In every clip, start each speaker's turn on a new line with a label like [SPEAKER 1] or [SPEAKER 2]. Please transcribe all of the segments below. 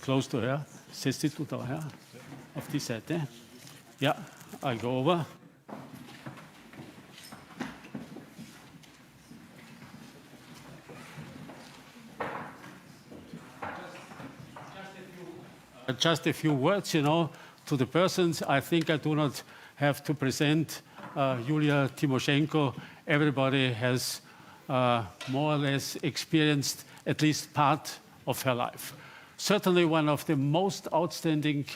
[SPEAKER 1] close to her. Sæt du der her, auf die Seite. Ja, I go over. Just a few words, to the persons. I think I do not have to present Julia Timoshenko. Everybody has more or less experienced at least part of her life. Certainly one of the most outstanding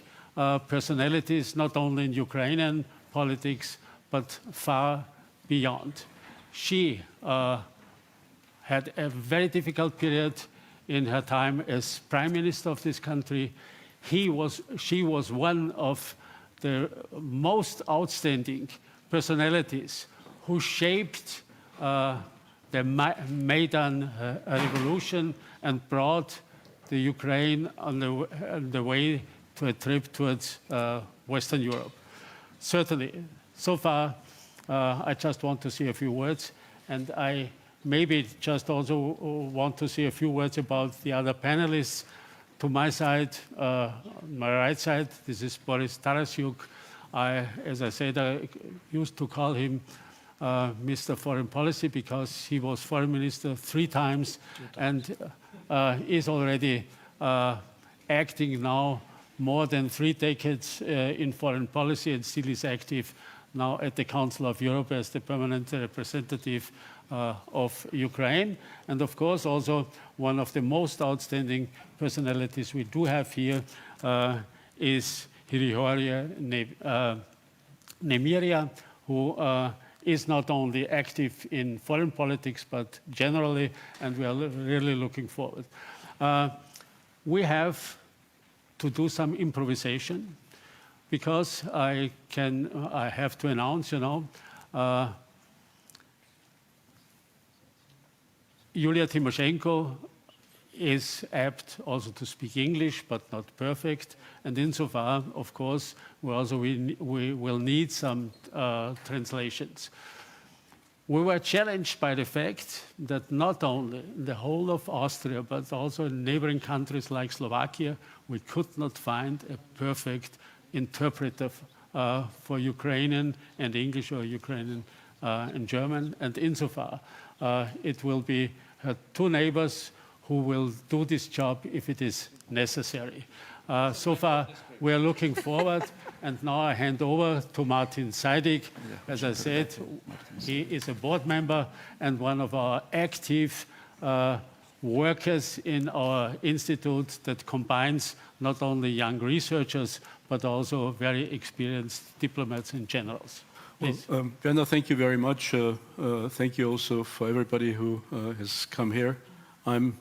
[SPEAKER 1] personalities, not only in Ukrainian politics, but far beyond. She had a very difficult period in her time as Prime Minister of this country. She was one of the most outstanding personalities who shaped the Maidan revolution and brought the Ukraine on the way to a trip towards Western Europe. Certainly, so far, I just want to say a few words, and I maybe just also want to say a few words about the other panelists. To my side, my right side, this is Boris Tarasyuk. As I said, I used to call him Mr. Foreign Policy because he was foreign minister 3 times and is already acting now more than 3 decades in foreign policy and still is active now at the Council of Europe as the permanent representative of Ukraine. And of course, also one of the most outstanding personalities we do have here is Hryhoria Nemiria, who is not only active in foreign politics, but generally, and we are really looking forward. We have to do some improvisation because I have to announce, Julia Tymoshenko is apt also to speak English, but not perfect. And insofar, of course, we will need some translations. We were challenged by the fact that not only in the whole of Austria, but also in neighboring countries like Slovakia, we could not find a perfect interpreter for Ukrainian and English, or Ukrainian and German. And insofar, it will be her 2 neighbors who will do this job if it is necessary. So far, we are looking forward, and now I hand over to Martin Seidig. As I said, he is a board member and one of our active workers in our institute that combines not only young researchers, but also very experienced diplomats and generals.
[SPEAKER 2] Well, Werner, thank you very much. Thank you also for everybody who has come here. I'm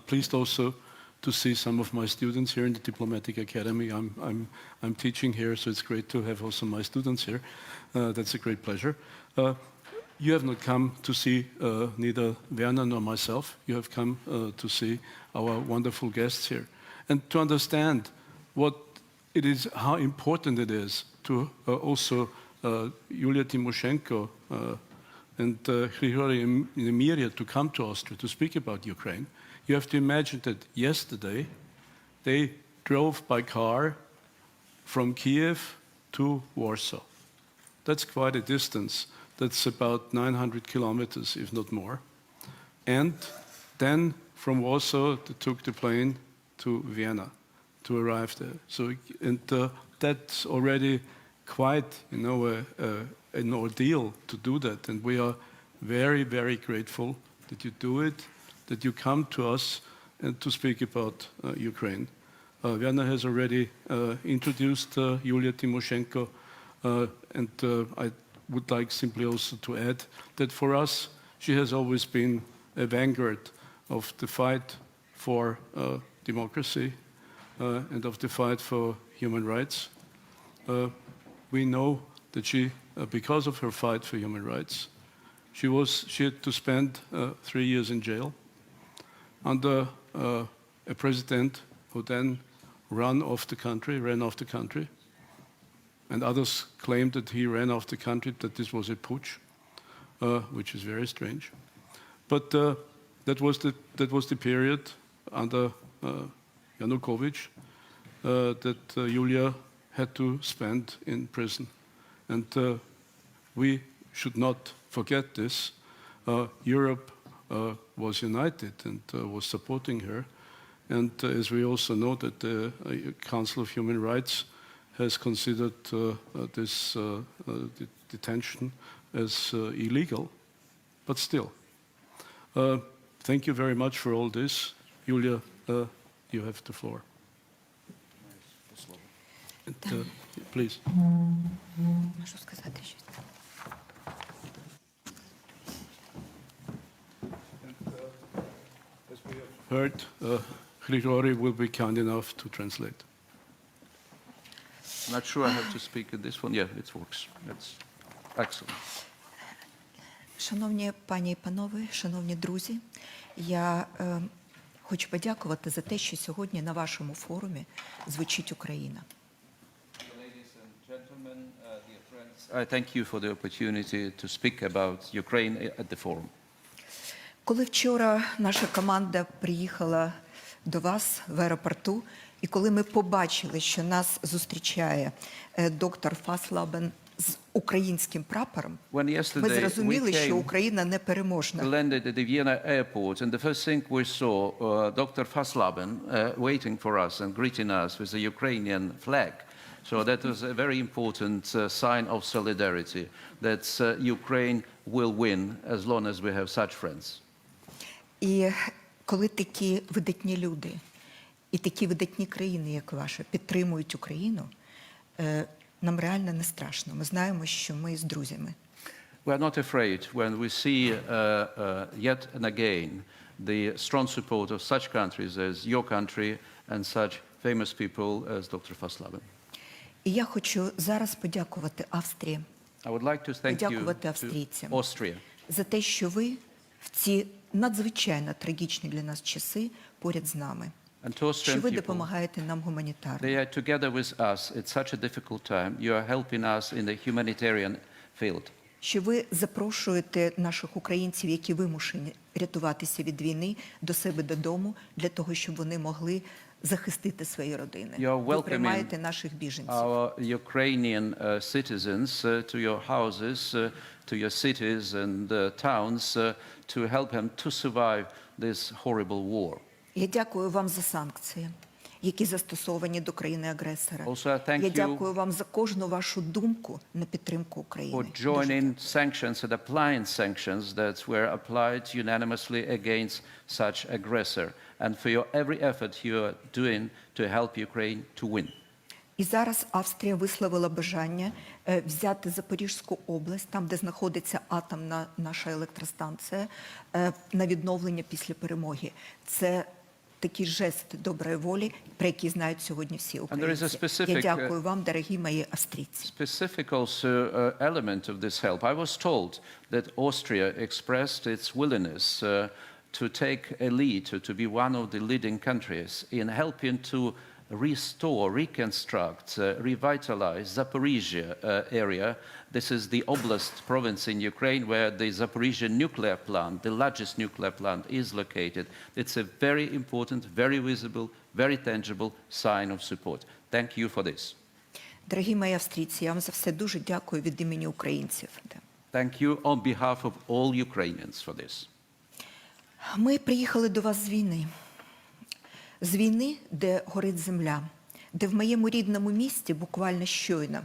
[SPEAKER 2] pleased also to see some of my students here in the Diplomatic Academy. I'm teaching here, so it's great to have also my students here. That's a great pleasure. You have not come to see neither Werner nor myself. You have come to see our wonderful guests here, and to understand what it is, how important it is to also Julia Tymoshenko and Hryhoria Nemiria to come to Austria to speak about Ukraine. You have to imagine that yesterday they drove by car from Kiev to Warsaw. That's quite a distance. That's about 900 kilometers, if not more. And then from Warsaw, they took the plane to Vienna to arrive there. So, and that's already quite, an ordeal to do that. And we are very, very grateful that you do it, that you come to us and to speak about Ukraine. Werner has already introduced Julia Tymoshenko, and I would like simply also to add that for us, she has always been a vanguard of the fight for democracy and of the fight for human rights. We know that she, because of her fight for human rights, she had to spend 3 years in jail under a president who then ran off the country, and others claimed that he ran off the country, that this was a putsch, which is very strange. But that was the period under Yanukovych, that Julia had to spend in prison. And we should not forget this. Europe was united and was supporting her. And as we also know that the Council of Human Rights has considered this detention as illegal, but still. Thank you very much for all this. Julia, you have the floor. And, please.
[SPEAKER 3] Можу сказати щось.
[SPEAKER 2] As we have heard, Grigori will be kind enough to translate.
[SPEAKER 4] I'm not sure I have to speak in this one. Yeah, it works. That's excellent.
[SPEAKER 3] Шановні пані і панове, шановні друзі, я хочу подякувати за те, що сьогодні на вашому форумі звучить Україна.
[SPEAKER 4] Ladies and gentlemen, dear friends, I thank you for the opportunity to speak about Ukraine at the forum.
[SPEAKER 3] Коли вчора наша команда приїхала до вас в аеропорту, і коли ми побачили, що нас зустрічає доктор Фаслабен з українським прапором, ми зрозуміли, що Україна непереможна.
[SPEAKER 4] We landed at the Vienna airport, and the first thing we saw, Dr. Faslaben waiting for us and greeting us with the Ukrainian flag. So that was a very important sign of solidarity, that Ukraine will win as long as we have such friends.
[SPEAKER 3] І коли такі видатні люди і такі видатні країни, як ваша, підтримують Україну, нам реально не страшно. Ми знаємо, що ми з друзями.
[SPEAKER 4] We are not afraid when we see yet and again the strong support of such countries as your country and such famous people as Dr. Faslaben.
[SPEAKER 3] І я хочу зараз подякувати Австрії,
[SPEAKER 4] I would like to thank you
[SPEAKER 3] подякувати
[SPEAKER 4] to
[SPEAKER 3] австрійцям
[SPEAKER 4] Austria
[SPEAKER 3] за те, що ви в ці надзвичайно трагічні для нас часи поряд з нами.
[SPEAKER 4] and to
[SPEAKER 3] Що
[SPEAKER 4] Austrian
[SPEAKER 3] ви
[SPEAKER 4] people.
[SPEAKER 3] допомагаєте нам гуманітарно.
[SPEAKER 4] They are together with us at such a difficult time. You are helping us in the humanitarian field.
[SPEAKER 3] Що ви запрошуєте наших українців, які вимушені рятуватися від війни, до себе додому, для того, щоб вони могли захистити свої родини. Ви приймаєте наших біженців.
[SPEAKER 4] Our Ukrainian citizens to your houses, to your cities and towns to help them to survive this horrible war.
[SPEAKER 3] Я дякую вам за санкції, які застосовані до країни-агресора.
[SPEAKER 4] Also, I thank
[SPEAKER 3] Я
[SPEAKER 4] you
[SPEAKER 3] дякую вам за кожну вашу думку на підтримку України.
[SPEAKER 4] for joining sanctions and applying sanctions that were applied unanimously against such aggressor, and for your every effort you are doing to help Ukraine to win.
[SPEAKER 3] І зараз Австрія висловила бажання взяти Запорізьку область, там, де знаходиться атомна наша електростанція, на відновлення після перемоги. Це такий жест доброї волі, про який знають сьогодні всі українці. Я дякую вам, дорогі мої австрійці.
[SPEAKER 4] Specific also element of this help. I was told that Austria expressed its willingness to take a lead, to be one of the leading countries in helping to restore, reconstruct, revitalize Zaporizhia area. This is the oblast province in Ukraine where the Zaporizhia nuclear plant, the largest nuclear plant, is located. It's a very important, very visible, very tangible sign of support. Thank you for this.
[SPEAKER 3] Дорогі мої австрійці, я вам за все дуже дякую від імені українців.
[SPEAKER 4] Thank you on behalf of all Ukrainians for this.
[SPEAKER 3] Ми приїхали до вас з війни. З війни, де горить земля, де в моєму рідному місті буквально щойно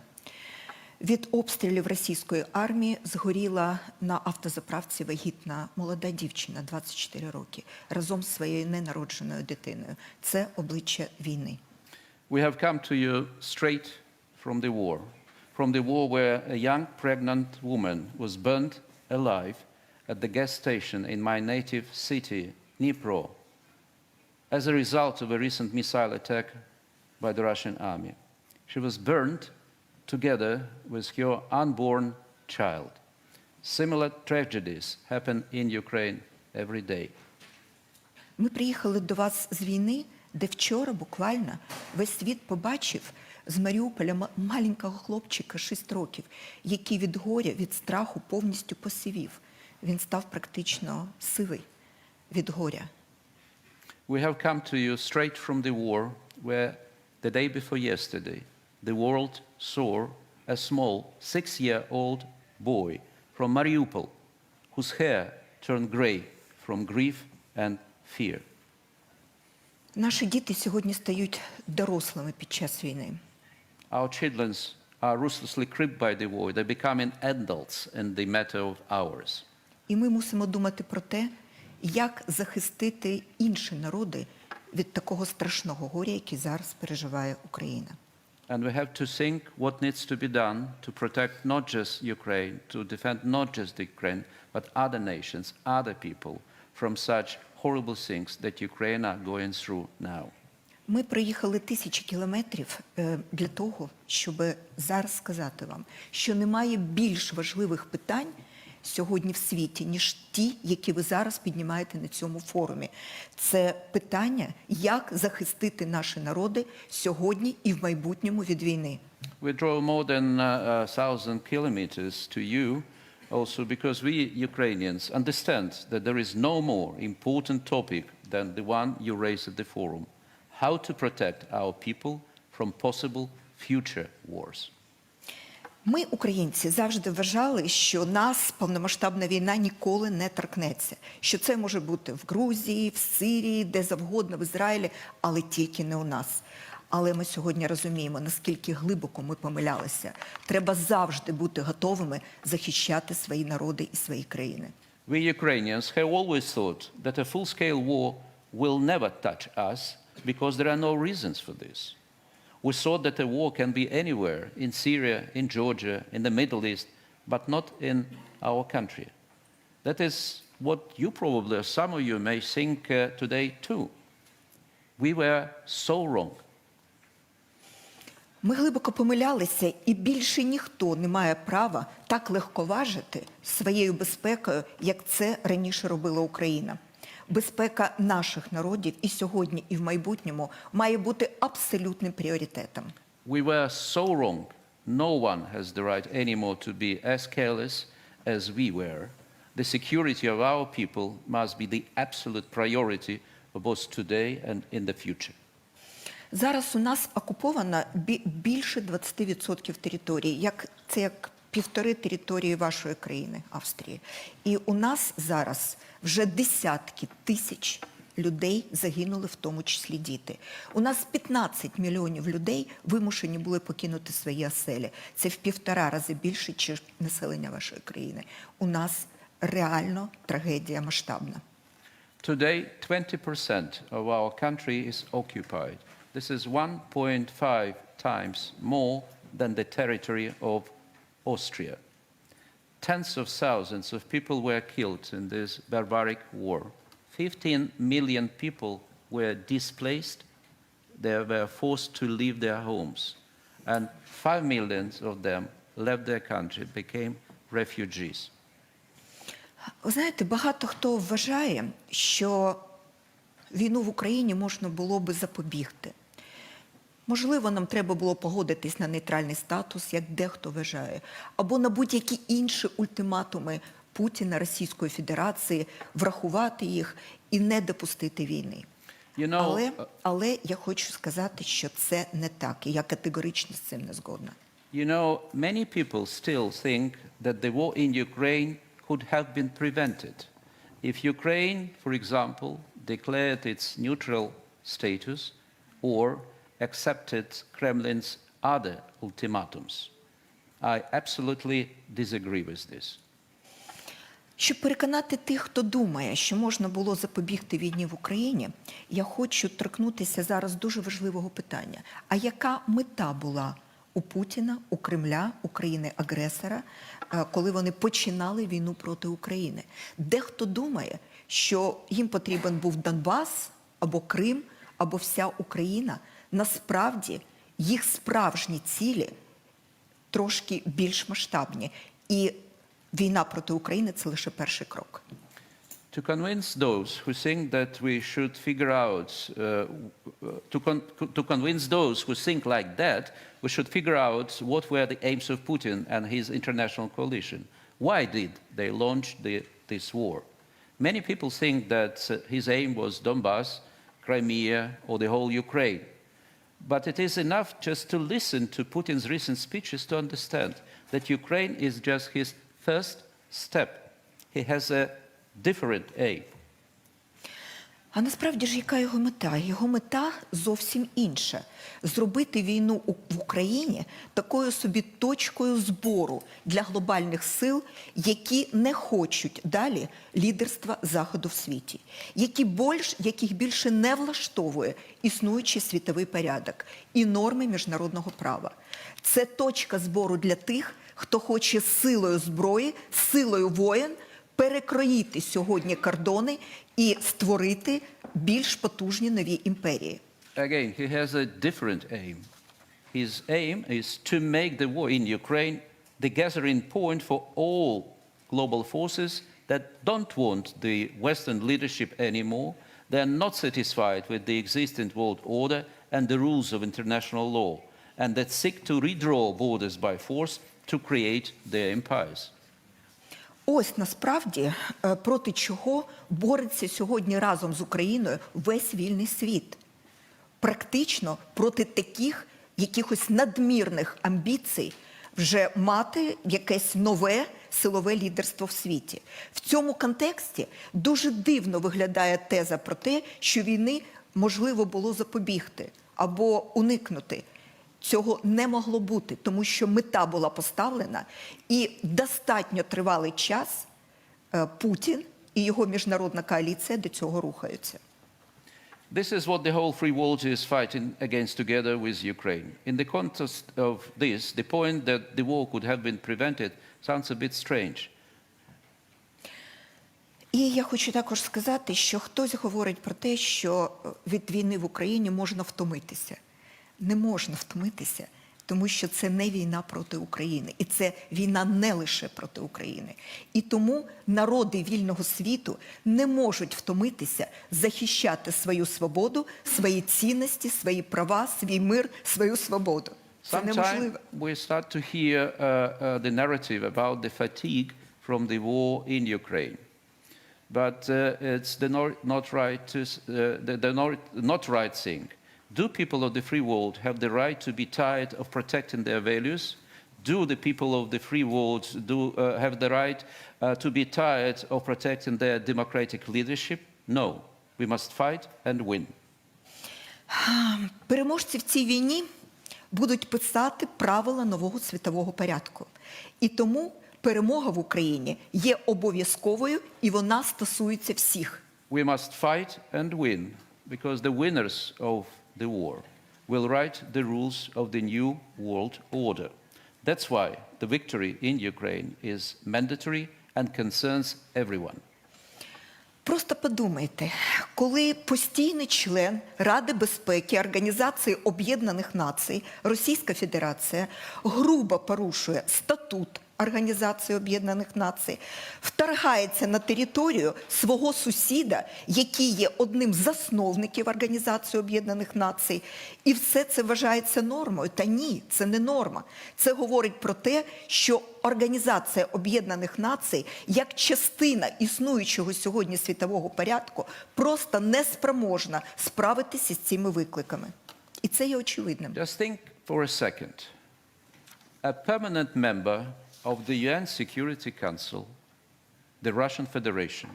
[SPEAKER 3] від обстрілів російської армії згоріла на автозаправці вагітна молода дівчина, 24 роки, разом з своєю ненародженою дитиною. Це обличчя війни.
[SPEAKER 4] We have come to you straight from the war where a young pregnant woman was burned alive at the gas station in my native city, Dnipro, as a result of a recent missile attack by the Russian army. She was burned together with her unborn child. Similar tragedies happen in Ukraine every day.
[SPEAKER 3] Ми приїхали до вас з війни, де вчора буквально весь світ побачив з Маріуполя маленького хлопчика 6 років, який від горя, від страху повністю посивів. Він став практично сивий від горя.
[SPEAKER 4] We have come to you straight from the war where the day before yesterday, the world saw a small 6-year-old boy from Mariupol whose hair turned gray from grief and fear.
[SPEAKER 3] Наші діти сьогодні стають дорослими під час війни.
[SPEAKER 4] Our children are ruthlessly crippled by the war. They're becoming adults in the matter of hours.
[SPEAKER 3] І ми мусимо думати про те, як захистити інші народи від такого страшного горя, який зараз переживає Україна.
[SPEAKER 4] And we have to think what needs to be done to protect not just Ukraine, to defend not just Ukraine, but other nations, other people from such horrible things that Ukraine are going through now.
[SPEAKER 3] Ми проїхали тисячі кілометрів для того, щоб зараз сказати вам, що немає більш важливих питань сьогодні в світі, ніж ті, які ви зараз піднімаєте на цьому форумі. Це питання, як захистити наші народи сьогодні і в майбутньому від війни.
[SPEAKER 4] We drove more than 1,000 kilometers to you also because we Ukrainians understand that there is no more important topic than the one you raised at the forum. How to protect our people from possible future wars.
[SPEAKER 3] Ми, українці, завжди вважали, що нас повномасштабна війна ніколи не торкнеться. Що це може бути в Грузії, в Сирії, де завгодно, в Ізраїлі, але тільки не у нас. Але ми сьогодні розуміємо, наскільки глибоко ми помилялися. Треба завжди бути готовими захищати свої народи і свої країни.
[SPEAKER 4] We Ukrainians have always thought that a full-scale war will never touch us because there are no reasons for this. We thought that a war can be anywhere, in Syria, in Georgia, in the Middle East, but not in our country. That is what you probably, or some of you may think today too. We were so wrong.
[SPEAKER 3] Ми глибоко помилялися, і більше ніхто не має права так легковажити своєю безпекою, як це раніше робила Україна. Безпека наших народів і сьогодні, і в майбутньому має бути абсолютним пріоритетом.
[SPEAKER 4] We were so wrong. No one has the right anymore to be as careless as we were. The security of our people must be the absolute priority of both today and in the future.
[SPEAKER 3] Зараз у нас окуповано більше 20% території, це як півтори території вашої країни, Австрії. І у нас зараз вже десятки тисяч людей загинули, в тому числі діти. У нас 15 мільйонів людей вимушені були покинути свої оселі. Це в 1,5 рази більше, ніж населення вашої країни. У нас реально трагедія масштабна.
[SPEAKER 4] Today, 20% of our country is occupied. This is 1.5 times more than the territory of Austria. Tens of thousands of people were killed in this barbaric war. 15 million people were displaced. They were forced to leave their homes. And 5 million of them left their country, became refugees.
[SPEAKER 3] Ви знаєте, багато хто вважає, що війну в Україні можна було би запобігти. Можливо, нам треба було погодитись на нейтральний статус, як дехто вважає, або на будь-які інші ультиматуми Путіна, Російської Федерації, врахувати їх і не допустити війни. Але я хочу сказати, що це не так, і я категорично з цим не згодна.
[SPEAKER 4] You know, many people still think that the war in Ukraine could have been prevented. If Ukraine, for example, declared its neutral status or accepted Kremlin's other ultimatums. I absolutely disagree with this.
[SPEAKER 3] Щоб переконати тих, хто думає, що можна було запобігти війні в Україні, я хочу торкнутися зараз дуже важливого питання. А яка мета була у Путіна, у Кремля, у країни-агресора, коли вони починали війну проти України? Дехто думає, що їм потрібен був Донбас, або Крим, або вся Україна. Насправді, їх справжні цілі трошки більш масштабні. І війна проти України – це лише перший крок.
[SPEAKER 4] To convince those who think that we should figure out, to convince those who think like that, we should figure out what were the aims of Putin and his international coalition. Why did they launch this war? Many people think that his aim was Donbas, Crimea, or the whole Ukraine. But it is enough just to listen to Putin's recent speeches to understand that Ukraine is just his first step. He has a different aim.
[SPEAKER 3] А насправді ж яка його мета? Його мета зовсім інша. Зробити війну в Україні такою собі точкою збору для глобальних сил, які не хочуть далі лідерства Заходу в світі, яких більше не влаштовує існуючий світовий порядок і норми міжнародного права. Це точка збору для тих, хто хоче силою зброї, силою воєн перекроїти сьогодні кордони і створити більш потужні нові імперії.
[SPEAKER 4] Again, he has a different aim. His aim is to make the war in Ukraine the gathering point for all global forces that don't want the Western leadership anymore. They are not satisfied with the existing world order and the rules of international law, and that seek to redraw borders by force to create their empires.
[SPEAKER 3] Ось насправді проти чого бореться сьогодні разом з Україною весь вільний світ. Практично проти таких якихось надмірних амбіцій вже мати якесь нове силове лідерство в світі. В цьому контексті дуже дивно виглядає теза про те, що війни можливо було запобігти або уникнути. Цього не могло бути, тому що мета була поставлена, і достатньо тривалий час Путін і його міжнародна коаліція до цього рухаються.
[SPEAKER 4] This is what the whole free world is fighting against together with Ukraine. In the context of this, the point that the war could have been prevented sounds a bit strange.
[SPEAKER 3] І я хочу також сказати, що хтось говорить про те, що від війни в Україні можна втомитися. Не можна втомитися, тому що це не війна проти України. І це війна не лише проти України. І тому народи вільного світу не можуть втомитися захищати свою свободу, свої цінності, свої права, свій мир, свою свободу. Це неможливо.
[SPEAKER 4] Sometimes we start to hear the narrative about the fatigue from the war in Ukraine. But it's not right thing. Do people of the free world have the right to be tired of protecting their values? Do the people of the free world have the right to be tired of protecting their democratic leadership? No. We must fight and win.
[SPEAKER 3] Переможці в цій війні будуть писати правила нового світового порядку. І тому перемога в Україні є обов'язковою, і вона стосується всіх.
[SPEAKER 4] We must fight and win, because the winners of the war will write the rules of the new world order. That's why the victory in Ukraine is mandatory and concerns everyone.
[SPEAKER 3] Просто подумайте, коли постійний член Ради безпеки Організації Об'єднаних Націй Російська Федерація грубо порушує статут Організації Об'єднаних Націй, вторгається на територію свого сусіда, який є одним з засновників Організації Об'єднаних Націй, і все це вважається нормою. Та ні, це не норма. Це говорить про те, що Організація Об'єднаних Націй, як частина існуючого сьогодні світового порядку, просто не спроможна справитися з цими викликами. І це є очевидним.
[SPEAKER 4] Just think for a second. A permanent member of the UN Security Council, the Russian Federation,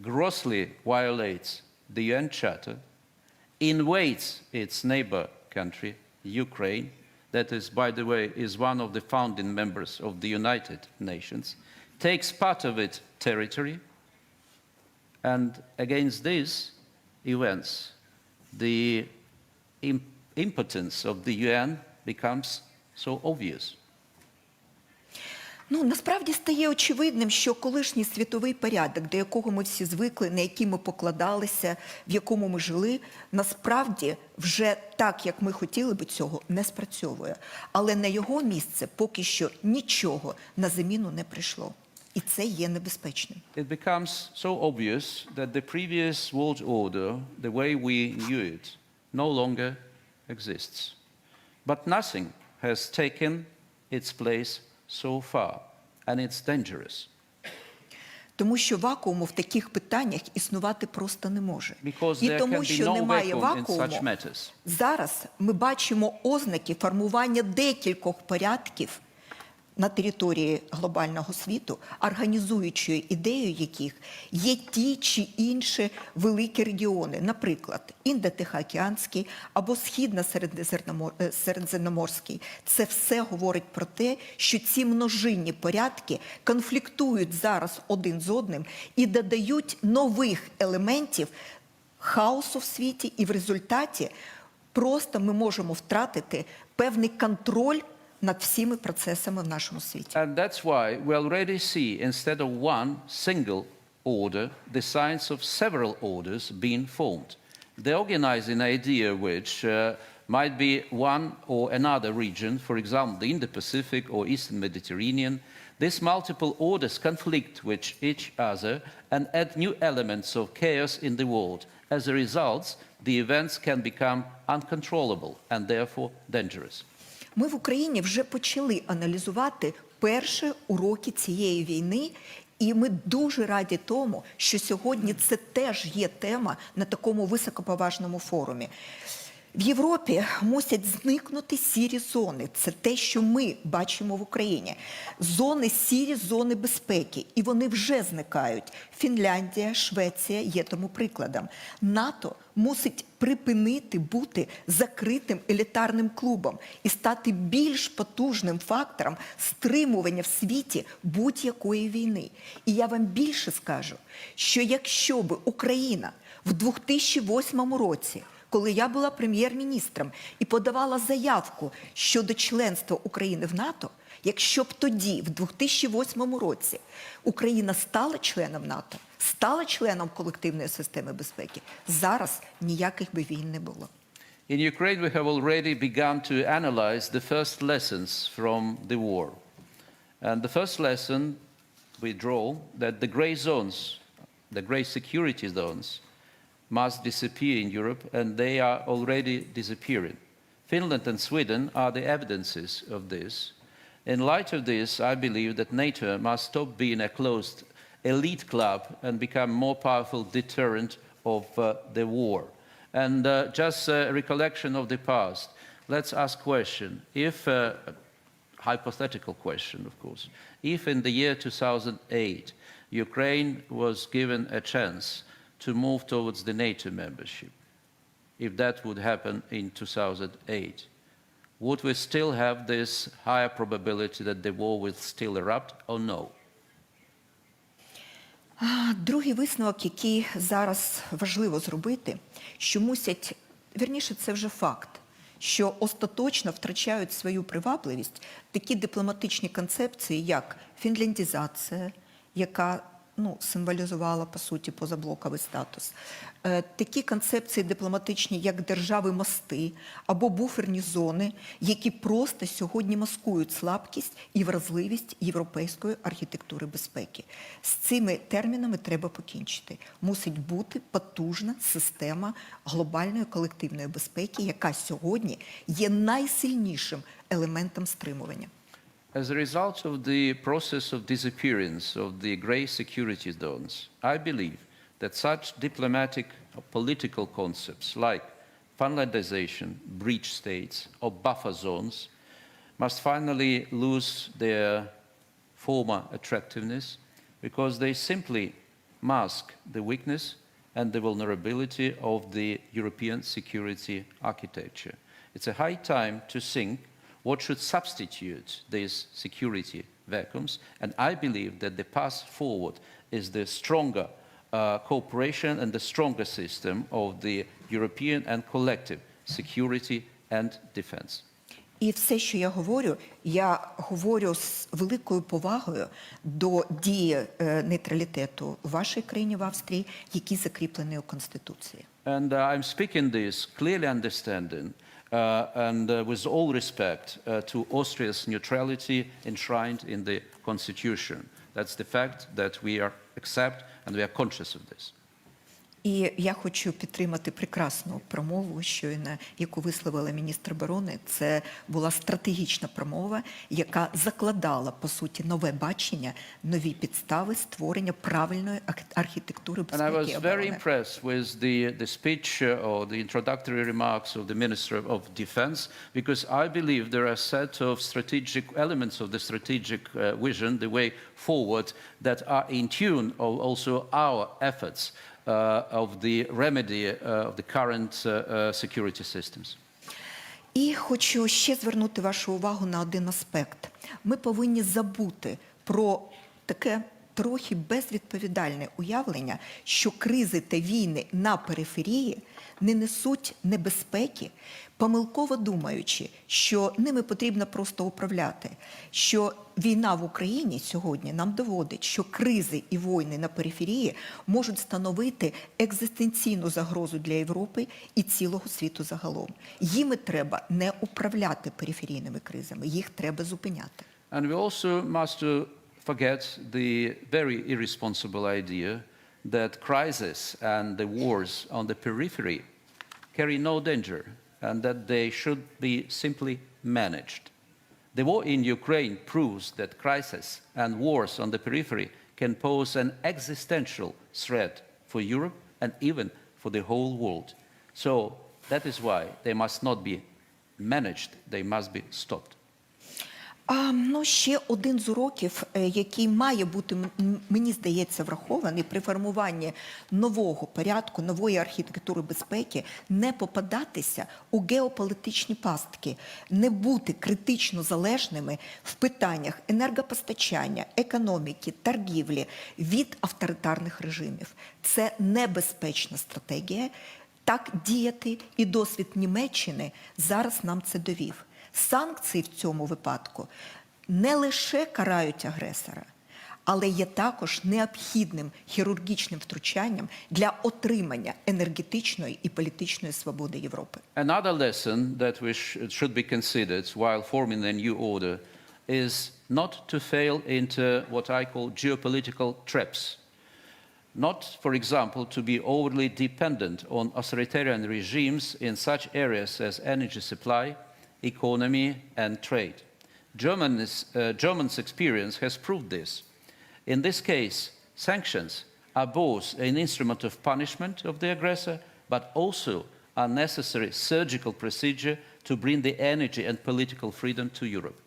[SPEAKER 4] grossly violates the UN Charter, invades its neighbor country, Ukraine, that is, by the way, is one of the founding members of the United Nations, takes part of its territory, and against these events, the impotence of the UN becomes so obvious.
[SPEAKER 3] Насправді стає очевидним, що колишній світовий порядок, до якого ми всі звикли, на який ми покладалися, в якому ми жили, насправді вже так, як ми хотіли би цього, не спрацьовує. Але на його місце поки що нічого на заміну не прийшло. І це є небезпечним.
[SPEAKER 4] It becomes so obvious that the previous world order, the way we knew it, no longer exists. But nothing has taken its place so far, and it's dangerous.
[SPEAKER 3] Тому що вакууму в таких питаннях існувати просто не може.
[SPEAKER 4] Because
[SPEAKER 3] І
[SPEAKER 4] there
[SPEAKER 3] тому,
[SPEAKER 4] can be
[SPEAKER 3] що
[SPEAKER 4] no
[SPEAKER 3] немає
[SPEAKER 4] vacuum in
[SPEAKER 3] вакууму,
[SPEAKER 4] such matters.
[SPEAKER 3] зараз ми бачимо ознаки формування декількох порядків на території глобального світу, організуючою ідеєю яких є ті чи інші великі регіони, наприклад, Індо-Тихоокеанський або Східно-Середземноморський. Це все говорить про те, що ці множинні порядки конфліктують зараз один з одним і додають нових елементів хаосу в світі, і в результаті просто ми можемо втратити певний контроль над всіми процесами в нашому світі.
[SPEAKER 4] And that's why we already see, instead of one single order, the signs of several orders being formed. The organizing idea which might be one or another region, for example, the Indo-Pacific or Eastern Mediterranean, these multiple orders conflict with each other and add new elements of chaos in the world. As a result, the events can become uncontrollable and therefore dangerous.
[SPEAKER 3] Ми в Україні вже почали аналізувати перші уроки цієї війни, і ми дуже раді тому, що сьогодні це теж є тема на такому високоповажному форумі. В Європі мусять зникнути сірі зони. Це те, що ми бачимо в Україні. Зони сірі, зони безпеки. І вони вже зникають. Фінляндія, Швеція є тому прикладом. НАТО мусить припинити бути закритим елітарним клубом і стати більш потужним фактором стримування в світі будь-якої війни. І я вам більше скажу, що якщо б Україна в 2008 році, коли я була прем'єр-міністром і подавала заявку щодо членства України в НАТО, якщо б тоді, в 2008 році, Україна стала членом НАТО, стала членом колективної системи безпеки, зараз ніяких би війн не було.
[SPEAKER 4] In Ukraine, we have already begun to analyze the first lessons from the war. And the first lesson we draw that the gray zones, the gray security zones, must disappear in Europe, and they are already disappearing. Finland and Sweden are the evidences of this. In light of this, I believe that NATO must stop being a closed elite club and become a more powerful deterrent of the war. And just a recollection of the past, let's ask a question. If, hypothetical question, of course, if in the year 2008, Ukraine was given a chance to move towards the NATO membership, if that would happen in 2008, would we still have this higher probability that the war will still erupt or no?
[SPEAKER 3] Другий висновок, який зараз важливо зробити, що мусять, вірніше, це вже факт, що остаточно втрачають свою привабливість такі дипломатичні концепції, як фінляндізація, яка символізувала, по суті, позаблоковий статус. Такі концепції дипломатичні, як держави-мости або буферні зони, які просто сьогодні маскують слабкість і вразливість європейської архітектури безпеки. З цими термінами треба покінчити. Мусить бути потужна система глобальної колективної безпеки, яка сьогодні є найсильнішим елементом стримування.
[SPEAKER 4] As a result of the process of disappearance of the grey security zones, I believe that such diplomatic or political concepts like Finlandization, breach states, or buffer zones must finally lose their former attractiveness because they simply mask the weakness and the vulnerability of the European security architecture. It's a high time to think what should substitute these security vacuums, and I believe that the path forward is the stronger cooperation and the stronger system of the European and collective security and defense.
[SPEAKER 3] І все, що я говорю з великою повагою до дії нейтралітету в вашій країні, в Австрії, який закріплений у Конституції.
[SPEAKER 4] And I'm speaking this clearly understanding and with all respect to Austria's neutrality enshrined in the Constitution. That's the fact that we accept and we are conscious of this.
[SPEAKER 3] І я хочу підтримати прекрасну промову, щойно, яку висловила міністр оборони. Це була стратегічна промова, яка закладала, по суті, нове бачення, нові підстави створення правильної архітектури безпеки і
[SPEAKER 4] And I was very
[SPEAKER 3] оборони.
[SPEAKER 4] impressed with the speech or the introductory remarks of the Minister of Defense, because I believe there are a set of strategic elements of the strategic vision, the way forward, that are in tune of also our efforts of the remedy of the current security systems.
[SPEAKER 3] І хочу ще звернути вашу увагу на один аспект. Ми повинні забути про таке трохи безвідповідальне уявлення, що кризи та війни на периферії не несуть небезпеки, помилково думаючи, що ними потрібно просто управляти. Що війна в Україні сьогодні нам доводить, що кризи і війни на периферії можуть становити екзистенційну загрозу для Європи і цілого світу загалом. Їми треба не управляти периферійними кризами, їх треба зупиняти.
[SPEAKER 4] And we also must forget the very irresponsible idea that crises and the wars on the periphery carry no danger and that they should be simply managed. The war in Ukraine proves that crises and wars on the periphery can pose an existential threat for Europe and even for the whole world. So that is why they must not be managed, they must be stopped.
[SPEAKER 3] Ще один з уроків, який має бути, мені здається, врахований при формуванні нового порядку, нової архітектури безпеки, не попадатися у геополітичні пастки, не бути критично залежними в питаннях енергопостачання, економіки, торгівлі від авторитарних режимів. Це небезпечна стратегія. Так діяти, і досвід Німеччини зараз нам це довів. Санкції в цьому випадку не лише карають агресора, але є також необхідним хірургічним втручанням для отримання енергетичної і політичної свободи Європи.
[SPEAKER 4] Another lesson that should be considered while forming a new order is not to fail into what I call geopolitical traps. Not, for example, to be overly dependent on authoritarian regimes in such areas as energy supply, economy and trade. Germany's experience has proved this. In this case, sanctions are both an instrument of punishment of the aggressor, but also a necessary surgical procedure to bring the energy and political freedom to Europe.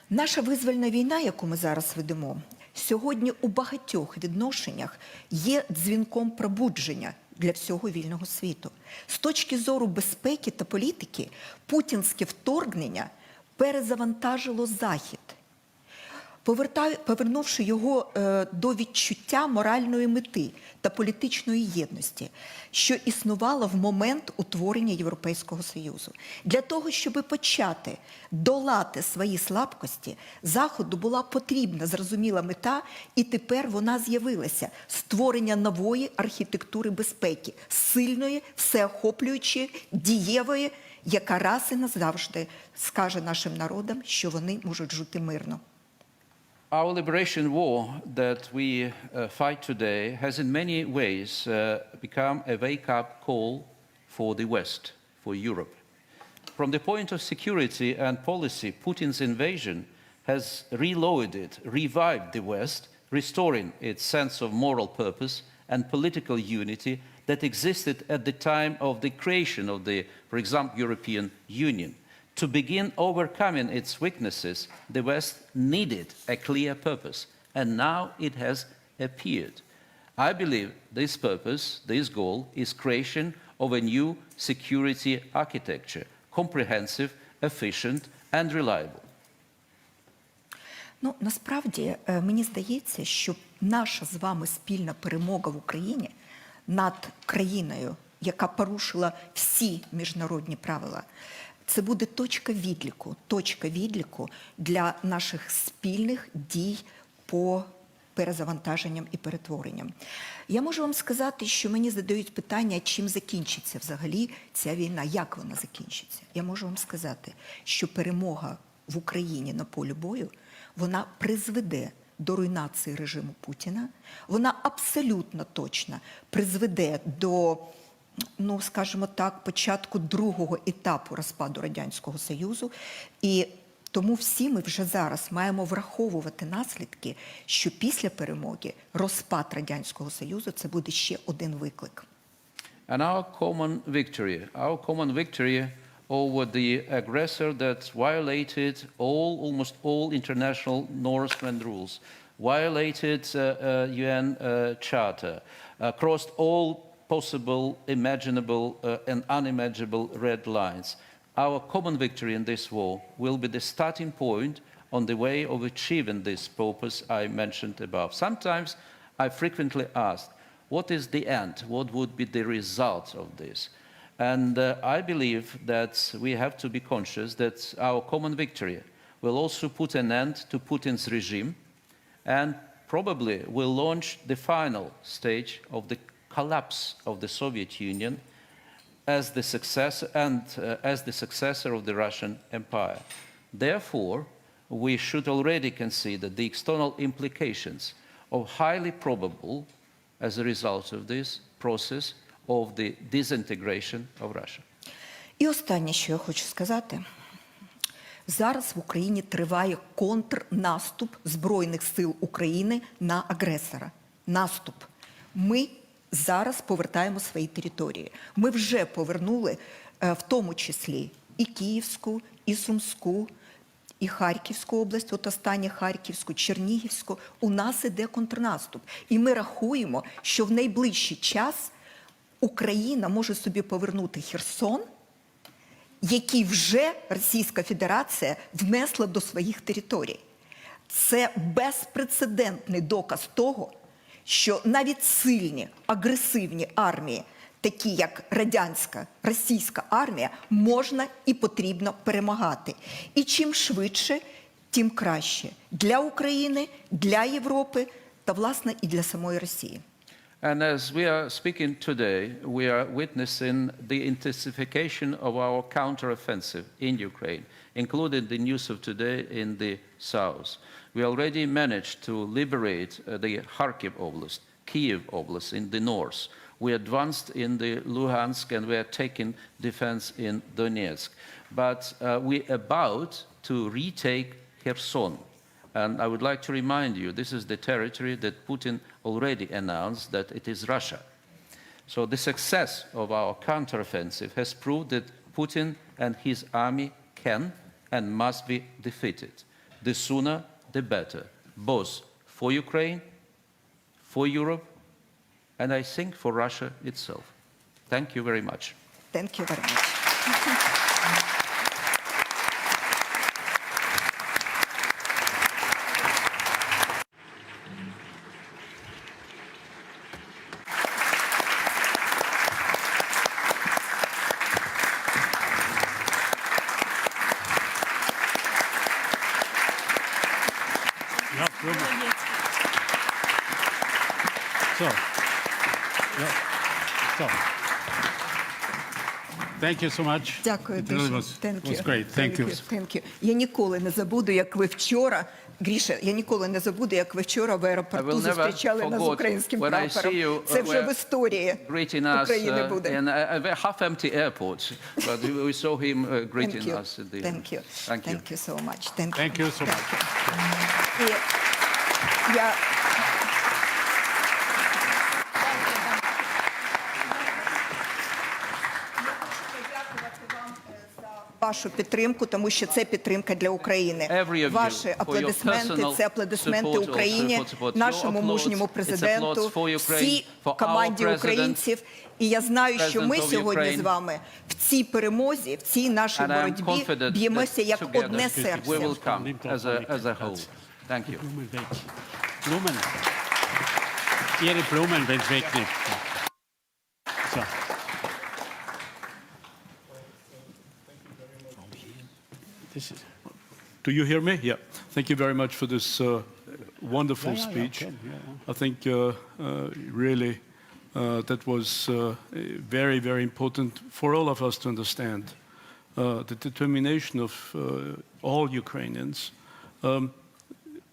[SPEAKER 3] Наша визвольна війна, яку ми зараз ведемо, сьогодні у багатьох відношеннях є дзвінком пробудження для всього вільного світу. З точки зору безпеки та політики, путінське вторгнення перезавантажило Захід, повернувши його до відчуття моральної мети та політичної єдності, що існувала в момент утворення Європейського Союзу. Для того, щоб почати долати свої слабкості, Заходу була потрібна зрозуміла мета, і тепер вона з'явилася – створення нової архітектури безпеки, сильної, всеохоплюючої, дієвої, яка раз і назавжди скаже нашим народам, що вони можуть жити мирно.
[SPEAKER 4] Our liberation war that we fight today has in many ways become a wake-up call for the West, for Europe. From the point of security and policy, Putin's invasion has reloaded, revived the West, restoring its sense of moral purpose and political unity that existed at the time of the creation of the, for example, European Union. To begin overcoming its weaknesses, the West needed a clear purpose, and now it has appeared. I believe this purpose, this goal, is creation of a new security architecture, comprehensive, efficient, and reliable.
[SPEAKER 3] Насправді, мені здається, що наша з вами спільна перемога в Україні над країною, яка порушила всі міжнародні правила, це буде точка відліку для наших спільних дій по перезавантаженням і перетворенням. Я можу вам сказати, що мені задають питання, чим закінчиться взагалі ця війна, як вона закінчиться. Я можу вам сказати, що перемога в Україні на полі бою, вона призведе до руйнації режиму Путіна. Вона абсолютно точно призведе до, ну, скажімо так, початку другого етапу розпаду Радянського Союзу. І тому всі ми вже зараз маємо враховувати наслідки, що після перемоги розпад Радянського Союзу – це буде ще один виклик.
[SPEAKER 4] And our common victory over the aggressor that violated almost all international norms and rules, violated UN Charter, crossed all possible, imaginable and unimaginable red lines. Our common victory in this war will be the starting point on the way of achieving this purpose I mentioned above. Sometimes I frequently asked, what is the end? What would be the result of this? And I believe that we have to be conscious that our common victory will also put an end to Putin's regime and probably will launch the final stage of the collapse of the Soviet Union as the successor of the Russian Empire. Therefore, we should already consider the external implications of highly probable, as a result of this process, of the disintegration of Russia.
[SPEAKER 3] І останнє, що я хочу сказати. Зараз в Україні триває контрнаступ Збройних сил України на агресора. Наступ. Ми зараз повертаємо свої території. Ми вже повернули в тому числі і Київську, і Сумську, і Харківську область, от останнє Харківську, Чернігівську. У нас іде контрнаступ. І ми рахуємо, що в найближчий час Україна може собі повернути Херсон, який вже Російська Федерація внесла до своїх територій. Це безпрецедентний доказ того, що навіть сильні, агресивні армії, такі як радянська, російська армія, можна і потрібно перемагати. І чим швидше, тим краще. Для України, для Європи та, власне, і для самої Росії.
[SPEAKER 4] And as we are speaking today, we are witnessing the intensification of our counteroffensive in Ukraine, including the news of today in the south. We already managed to liberate the Kharkiv Oblast, Kiev Oblast in the north. We advanced in the Luhansk and we are taking defense in Donetsk. But we're about to retake Kherson. And I would like to remind you, this is the territory that Putin already announced that it is Russia. So the success of our counteroffensive has proved that Putin and his army can and must be defeated. The sooner, the better, both for Ukraine, for Europe, and I think for Russia itself. Thank you very much.
[SPEAKER 3] Thank you very much.
[SPEAKER 1] Thank you so much.
[SPEAKER 3] Дякую
[SPEAKER 1] It
[SPEAKER 3] дуже.
[SPEAKER 1] really was great. Thank you.
[SPEAKER 3] Thank you. Я ніколи не забуду, як ви вчора, Гріша, я ніколи не забуду, як ви вчора в аеропорту зустрічали нас з українським прапором. Це вже в історії України буде.
[SPEAKER 4] In a half-empty airport, but we saw him greeting us at the end.
[SPEAKER 3] Thank you. Thank you so much.
[SPEAKER 1] Thank you so much.
[SPEAKER 3] І я... вашу підтримку, тому що це підтримка для України. Ваші аплодисменти – це аплодисменти Україні, нашому мужньому президенту, всій команді українців. І я знаю, що ми сьогодні з вами в цій перемозі, в цій нашій боротьбі б'ємося як одне серце.
[SPEAKER 1] Blumen. Ihre Blumen, wenn es wegnimmt. So.
[SPEAKER 2] Do you hear me? Yeah. Thank you very much for this wonderful speech. I think really that was very, very important for all of us to understand the determination of all Ukrainians.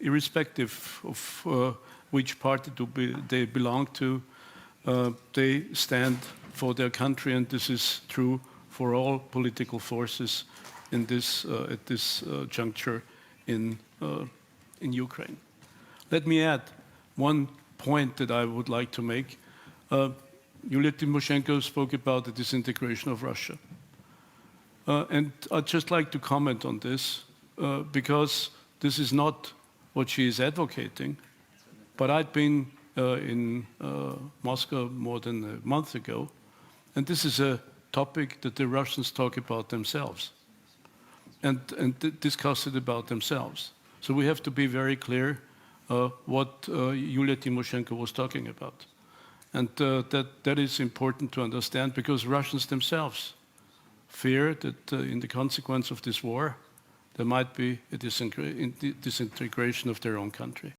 [SPEAKER 2] irrespective of which party they belong to, they stand for their country, and this is true for all political forces in this, at this juncture in Ukraine. Let me add one point that I would like to make. Yulia Tymoshenko spoke about the disintegration of Russia. And I'd just like to comment on this, because this is not what she is advocating, but I'd been in Moscow more than a month ago, and this is a topic that the Russians talk about themselves and discuss it about themselves. So we have to be very clear what Yulia Tymoshenko was talking about. And that is important to understand, because Russians themselves fear that in the consequence of this war, there might be a disintegration of their own country.